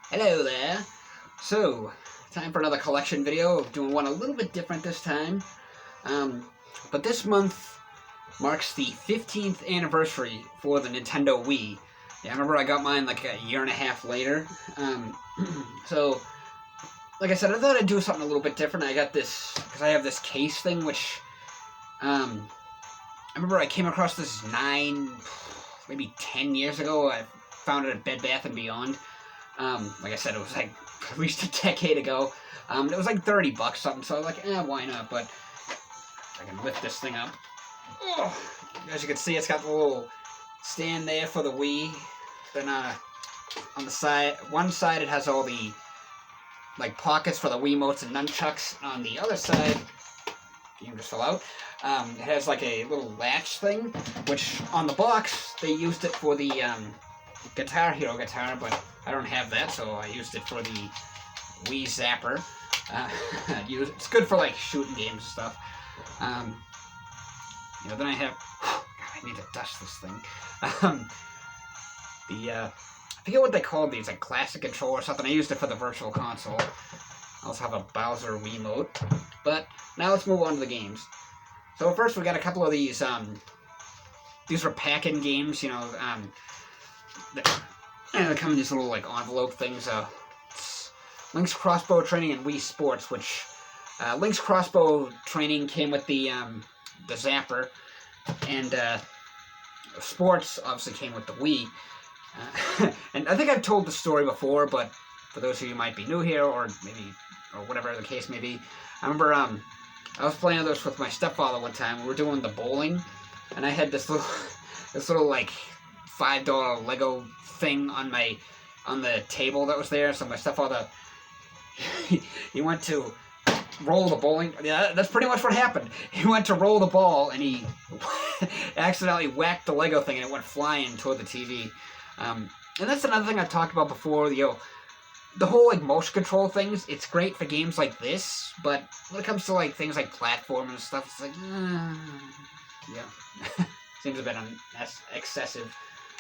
Hello there. So, time for another collection video. Doing one a little bit different this time. But this month marks the 15th anniversary for the Nintendo Wii. Yeah, I remember I got mine like a year and a half later. So, like I said, I thought I'd do something a little bit different. I got this, because I have this case thing, which, I remember I came across this maybe 10 years ago. I found it at Bed Bath & Beyond. Like I said, it was like at least a decade ago. It was like 30 bucks something, so I was like, why not? But I can lift this thing up. Oh, as you can see, it's got the little stand there for the Wii. Then on the side, one side it has all the like pockets for the Wiimotes and nunchucks. On the other side, you can just fill out. It has like a little latch thing, which on the box they used it for the Guitar Hero guitar, but I don't have that, so I used it for the Wii Zapper. It's good for like shooting games and stuff. Then I have. God, I need to dust this thing. I forget what they called these, like classic control or something. I used it for the Virtual Console. I also have a Bowser Wiimote. But now let's move on to the games. So first we got a couple of these. These are pack-in games. They come in these little like envelope things. Link's Crossbow Training and Wii Sports, which Link's Crossbow Training came with the Zapper, and Sports obviously came with the Wii. And I think I've told the story before, but for those of you who might be new here, or whatever the case may be, I remember I was playing this with my stepfather one time. We were doing the bowling, and I had this little like $5 Lego thing on the table that was there. So my stepfather, he went to roll the bowling. Yeah, that's pretty much what happened. He went to roll the ball and he accidentally whacked the Lego thing and it went flying toward the TV. And that's another thing I've talked about before. The whole like motion control things. It's great for games like this, but when it comes to like things like platform and stuff, it's like, yeah, seems a bit excessive.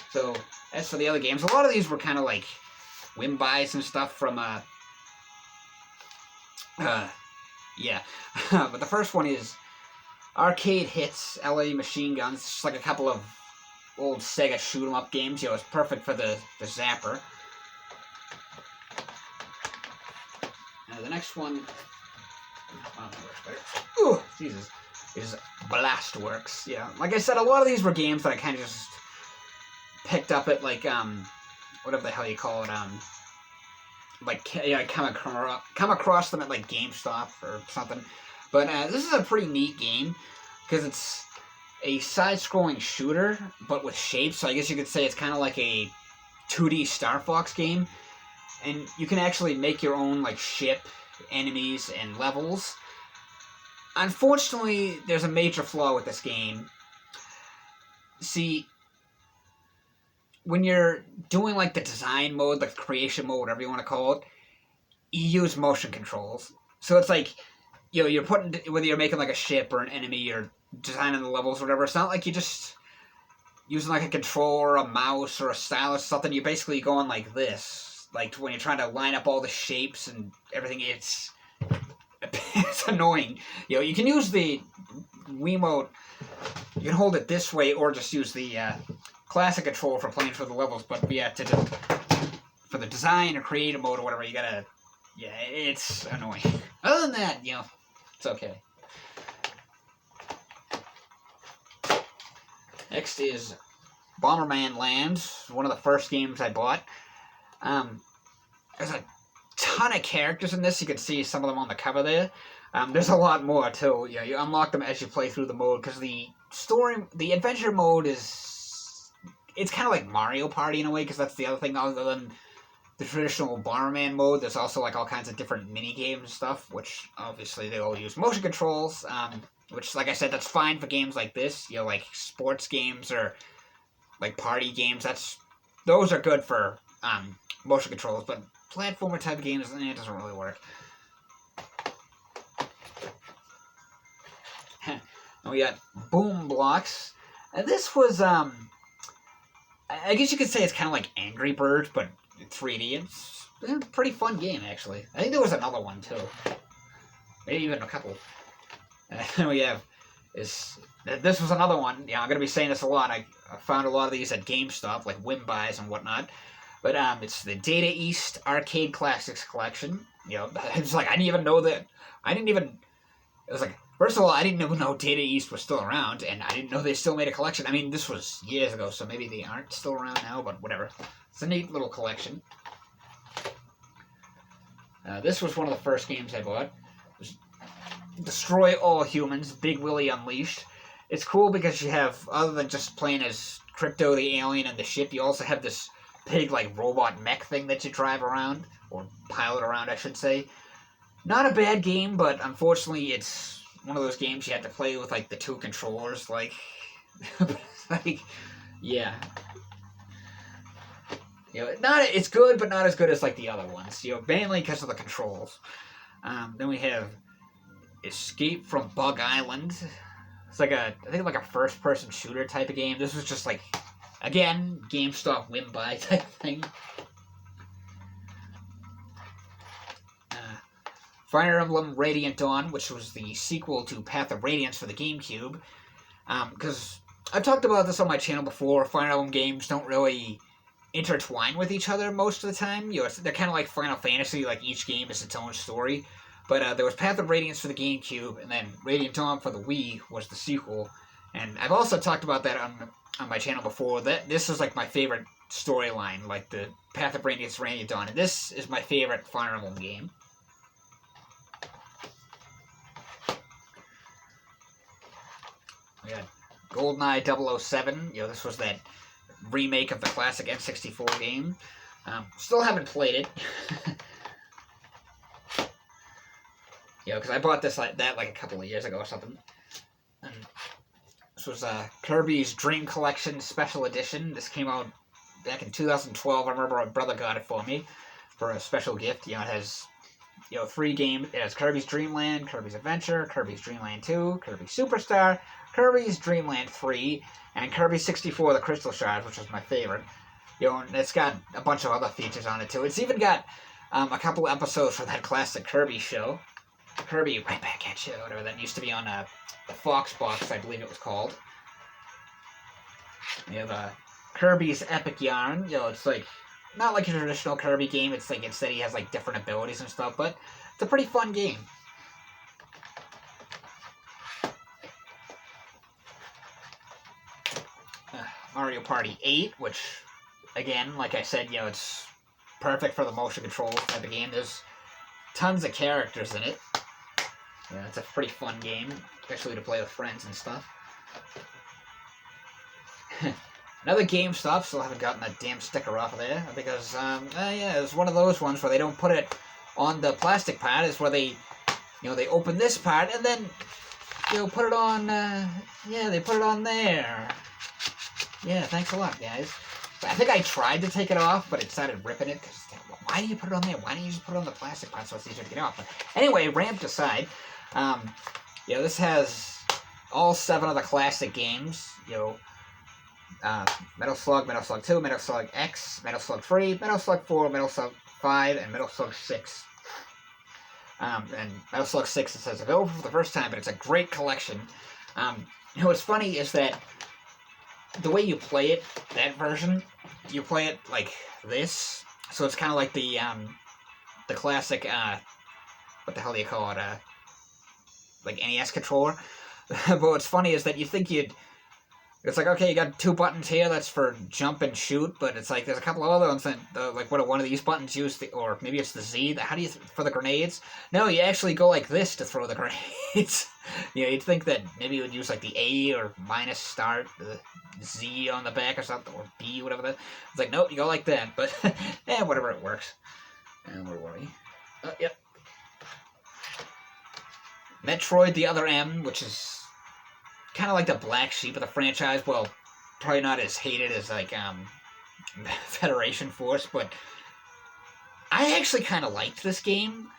So, as for the other games, a lot of these were kind of like whim buys and stuff from, yeah. But the first one is Arcade Hits, LA Machine Guns. It's just like a couple of old Sega shoot-'em-up games. It's perfect for the Zapper. The next one, ooh, Jesus, is Blastworks. Yeah, like I said, a lot of these were games that I kind of just picked up at like whatever the hell you call it, I come across them at like GameStop or something. But this is a pretty neat game because it's a side-scrolling shooter but with shapes. So I guess you could say it's kind of like a 2D Star Fox game, and you can actually make your own like ship, enemies, and levels. Unfortunately, there's a major flaw with this game. See, when you're doing like the design mode, like creation mode, whatever you want to call it, you use motion controls. So it's like, you're putting, whether you're making like a ship or an enemy or designing the levels or whatever, it's not like you're just using like a controller, a mouse, or a stylus or something. You're basically going like this. Like when you're trying to line up all the shapes and everything, it's annoying. You can use the Wiimote, you can hold it this way or just use the classic controller for playing for the levels, but yeah, for the design or creative mode or whatever, you gotta, it's annoying. Other than that, it's okay. Next is Bomberman Land, one of the first games I bought. There's a ton of characters in this. You can see some of them on the cover there. There's a lot more too. Yeah, you unlock them as you play through the mode, because the adventure mode it's kind of like Mario Party in a way, because that's the other thing. Other than the traditional Bomberman mode, there's also like all kinds of different mini games and stuff, which obviously they all use motion controls. Which, like I said, that's fine for games like this. Like sports games or like party games. Those are good for motion controls, but platformer type games, it doesn't really work. And we got Boom Blocks. And this was I guess you could say it's kind of like Angry Birds, but 3D. It's pretty fun game, actually. I think there was another one, too. Maybe even a couple. And then we have... This was another one. Yeah, I'm going to be saying this a lot. I found a lot of these at GameStop, like whim buys and whatnot. But it's the Data East Arcade Classics Collection. You know, it's like, I didn't even know that. It was like, first of all, I didn't even know Data East was still around, and I didn't know they still made a collection. I mean, this was years ago, so maybe they aren't still around now, but whatever. It's a neat little collection. This was one of the first games I bought. Destroy All Humans, Big Willy Unleashed. It's cool because you have, other than just playing as Crypto the alien and the ship, you also have this big, like, robot mech thing that you drive around, or pilot around, I should say. Not a bad game, but unfortunately it's one of those games you have to play with, like, the two controllers, like, like, yeah. You know, it's good, but not as good as, like, the other ones, you know, mainly because of the controls. Then we have Escape from Bug Island. It's like I think like a first-person shooter type of game. This was just like, again, GameStop whim buy type thing. Fire Emblem Radiant Dawn, which was the sequel to Path of Radiance for the GameCube. Because I've talked about this on my channel before. Fire Emblem games don't really intertwine with each other most of the time. You know, they're kind of like Final Fantasy, like each game is its own story. But there was Path of Radiance for the GameCube, and then Radiant Dawn for the Wii was the sequel. And I've also talked about that on my channel before. That this is like my favorite storyline, like the Path of Radiance, Radiant Dawn, and this is my favorite Fire Emblem game. We got GoldenEye 007. You know, this was that remake of the classic N64 game. Still haven't played it. You know, because I bought this like a couple of years ago or something. And this was Kirby's Dream Collection Special Edition. This came out back in 2012. I remember my brother got it for me for a special gift. You know, it has, you know, 3 games. It has Kirby's Dream Land, Kirby's Adventure, Kirby's Dream Land 2, Kirby's Superstar, Kirby's Dream Land 3, and Kirby 64, the Crystal Shards, which was my favorite. You know, and it's got a bunch of other features on it too. It's even got a couple episodes for that classic Kirby show. Kirby, right back at you, whatever that used to be on the Fox box, I believe it was called. We have Kirby's Epic Yarn. You know, it's like not like a traditional Kirby game. It's like instead he has like different abilities and stuff, but it's a pretty fun game. Mario Party 8, which again, like I said, you know, it's perfect for the motion control type of game. There's tons of characters in it. Yeah, it's a pretty fun game, especially to play with friends and stuff. Another GameStop, still haven't gotten that damn sticker off of there, because, yeah, it's one of those ones where they don't put it on the plastic part, is where they, you know, they open this part, and then, you know, put it on, yeah, they put it on there. Yeah, thanks a lot, guys. I think I tried to take it off, but it started ripping it, because, why do you put it on there? Why don't you just put it on the plastic part so it's easier to get off? But anyway, rant aside, you know, this has all 7 of the classic games, you know, Metal Slug, Metal Slug 2, Metal Slug X, Metal Slug 3, Metal Slug 4, Metal Slug 5, and Metal Slug 6. And Metal Slug 6, it says available for the first time, but it's a great collection. You know, what's funny is that the way you play it, that version, you play it like this. So it's kind of like the classic, what the hell do you call it, like NES Controller. But what's funny is that you think it's like, okay, you got 2 buttons here, that's for jump and shoot, but it's like, there's a couple of other ones that, like, what one of these buttons use, or maybe it's the Z, how do you, for the grenades? No, you actually go like this to throw the grenades. You know, you'd think that maybe you would use, like, the A or minus start, the Z on the back or something, or B, whatever that. It's like, nope, you go like that, but, whatever, it works. And where were we? Yep. Metroid the Other M, which is kind of like the black sheep of the franchise. Well, probably not as hated as, like, Federation Force, but I actually kind of liked this game.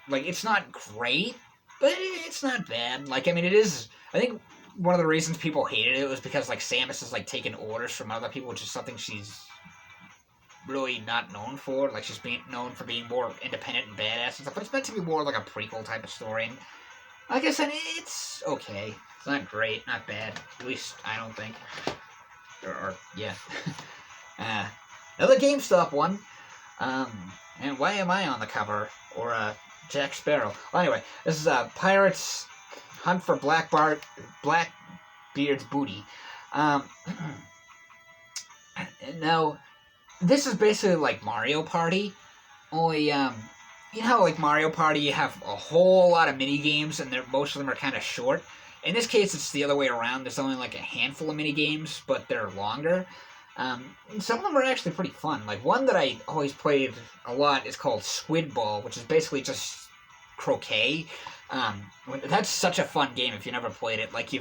Like, it's not great, but it's not bad. Like, I mean, it is, I think one of the reasons people hated it was because, like, Samus is, like, taking orders from other people, which is something she's really not known for. Like, she's being known for being more independent and badass and stuff, but it's meant to be more like a prequel type of story. And like I said, it's okay. It's not great, not bad. At least I don't think. Or yeah. Another GameStop one. And why am I on the cover? Or Jack Sparrow. Well, anyway, this is Pirates Hunt for Blackbeard's Booty. Now, this is basically like Mario Party, only, you know how like Mario Party you have a whole lot of mini games and most of them are kind of short? In this case, it's the other way around. There's only like a handful of mini games, but they're longer. Some of them are actually pretty fun. Like, one that I always played a lot is called Squid Ball, which is basically just croquet. That's such a fun game if you never played it. Like,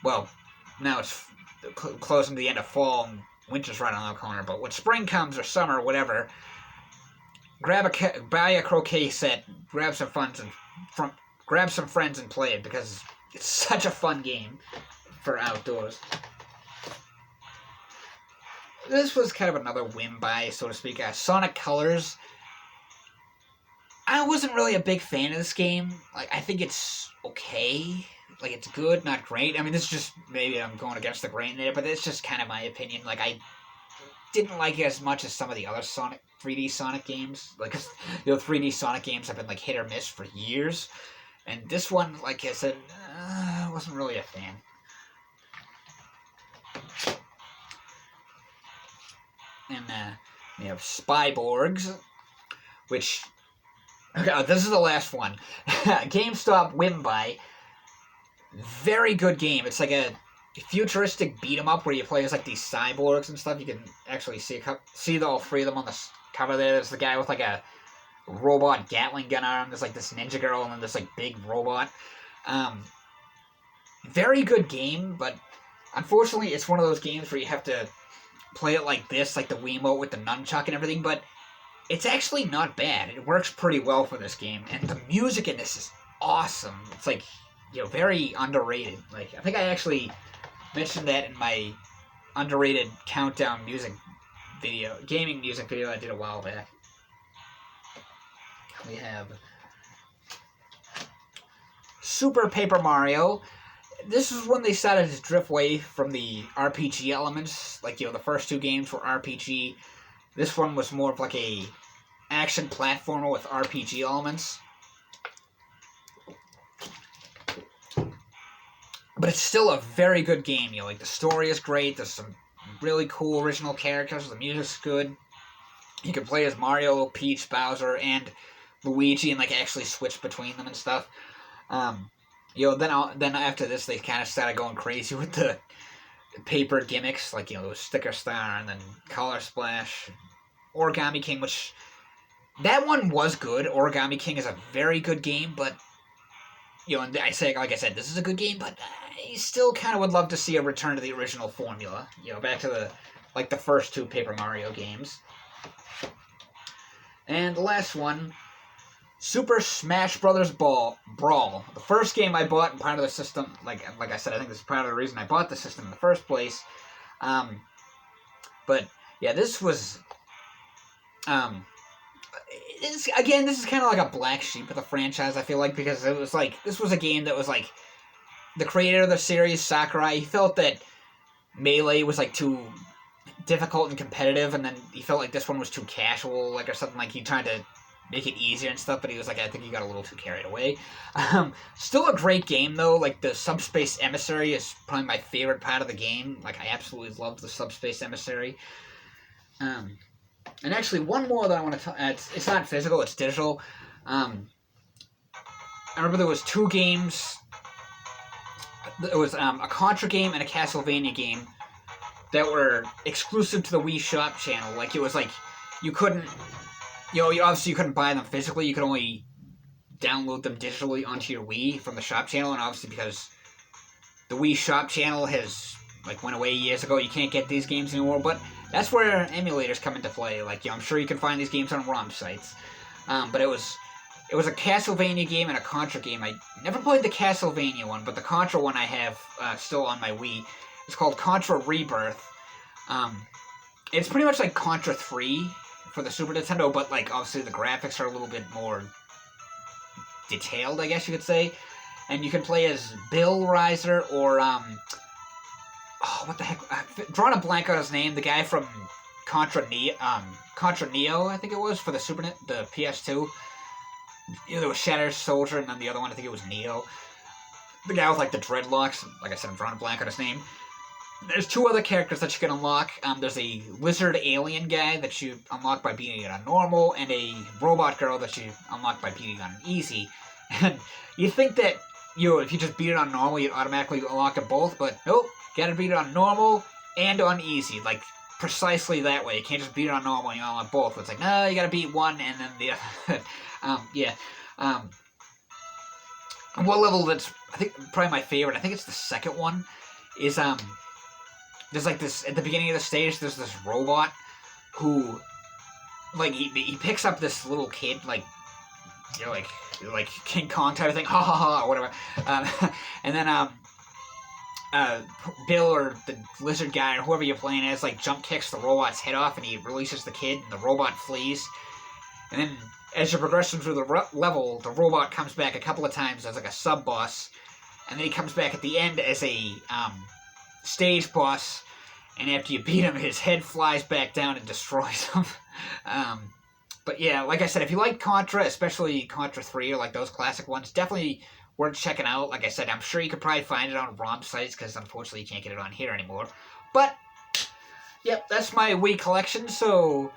well, now it's closing to the end of fall and winter's right on the corner, but when spring comes or summer or whatever, buy a croquet set, grab some friends and play it, because it's such a fun game for outdoors. This was kind of another whim buy, so to speak. Sonic Colors. I wasn't really a big fan of this game. Like, I think it's okay. Like, it's good, not great. I mean, this is just, maybe I'm going against the grain there, but it's just kind of my opinion. Like, I didn't like it as much as some of the other 3D Sonic games. Like, 3D Sonic games have been, like, hit or miss for years. And this one, like I said, I wasn't really a fan. And, we have Spyborgs, which, okay, this is the last one. GameStop whim buy. Very good game. It's like a futuristic beat-em-up where you play as, like, these cyborgs and stuff. You can actually see all three of them on the cover there. There's the guy with, like, a robot Gatling gun arm. There's, like, this ninja girl, and then this, like, big robot. Very good game, but unfortunately it's one of those games where you have to play it like this, like the Wiimote with the nunchuck and everything, but it's actually not bad. It works pretty well for this game, and the music in this is awesome. It's like, very underrated. Like, I think I actually mentioned that in my underrated countdown gaming music video I did a while back. We have Super Paper Mario. This is when they started to drift away from the RPG elements. Like, the first two games were RPG. This one was more of like a action platformer with RPG elements. But it's still a very good game. Like, the story is great. There's some really cool original characters. The music's good. You can play as Mario, Peach, Bowser, and Luigi, and like actually switch between them and stuff. Then after this, they kind of started going crazy with the paper gimmicks, like, the Sticker Star, and then Color Splash, Origami King, which, that one was good. Origami King is a very good game, but, and like I said, this is a good game, but I still kind of would love to see a return to the original formula, back to the first two Paper Mario games. And the last one, Super Smash Bros. Brawl. The first game I bought and part of the system, like I said, I think this is part of the reason I bought the system in the first place. But yeah, this was, this is kind of like a black sheep of the franchise, I feel like, because it was like, this was a game that was like, the creator of the series, Sakurai, he felt that Melee was like too difficult and competitive, and then he felt like this one was too casual, like, or something. Like, he tried to make it easier and stuff, but he was like, I think he got a little too carried away. Still a great game, though. Like, the Subspace Emissary is probably my favorite part of the game. Like, I absolutely love the Subspace Emissary. And actually, one more that I want to it's not physical, it's digital. I remember there was two games. There was a Contra game and a Castlevania game that were exclusive to the Wii Shop channel. Like, it was like, you couldn't, obviously you couldn't buy them physically, you could only download them digitally onto your Wii from the shop channel, and obviously because the Wii Shop channel has, like, went away years ago, you can't get these games anymore, but that's where emulators come into play. Like, I'm sure you can find these games on ROM sites. But it was a Castlevania game and a Contra game. I never played the Castlevania one, but the Contra one I have still on my Wii. It's called Contra Rebirth. it's pretty much like Contra 3 for the Super Nintendo, but like obviously the graphics are a little bit more detailed, I guess you could say. And you can play as Bill Riser or what the heck? I've drawn a blank on his name. The guy from Contra Neo, I think it was, for the the PS2. There was Shatter Soldier, and then the other one, I think it was Neo. The guy with like the dreadlocks. Like I said, I'm drawing a blank on his name. There's two other characters that you can unlock. There's a lizard alien guy that you unlock by beating it on normal, and a robot girl that you unlock by beating it on easy. And you think that if you just beat it on normal, you'd automatically unlock them both, but nope. Gotta beat it on normal and on easy, like precisely that way. You can't just beat it on normal and you unlock both. It's like, no, you gotta beat one and then the other. Yeah. One level that's, I think, probably my favorite, I think it's the second one, is, there's like this, at the beginning of the stage, there's this robot who, like, he picks up this little kid, like, you know, like King Kong type of thing, ha ha ha, or whatever. And then, Bill or the lizard guy or whoever you're playing as, like, jump kicks the robot's head off and he releases the kid and the robot flees. And then as you're progressing through the level, the robot comes back a couple of times as, like, a sub-boss. And then he comes back at the end as a stage boss. And after you beat him, his head flies back down and destroys him. But yeah, like I said, if you like Contra, especially Contra 3 or like those classic ones, definitely worth checking out. Like I said, I'm sure you could probably find it on ROM sites because unfortunately you can't get it on here anymore. But, yep, that's my Wii collection, so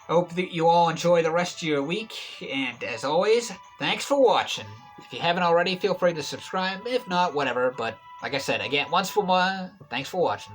I hope that you all enjoy the rest of your week. And as always, thanks for watching. If you haven't already, feel free to subscribe. If not, whatever. But like I said, again, once for more, thanks for watching.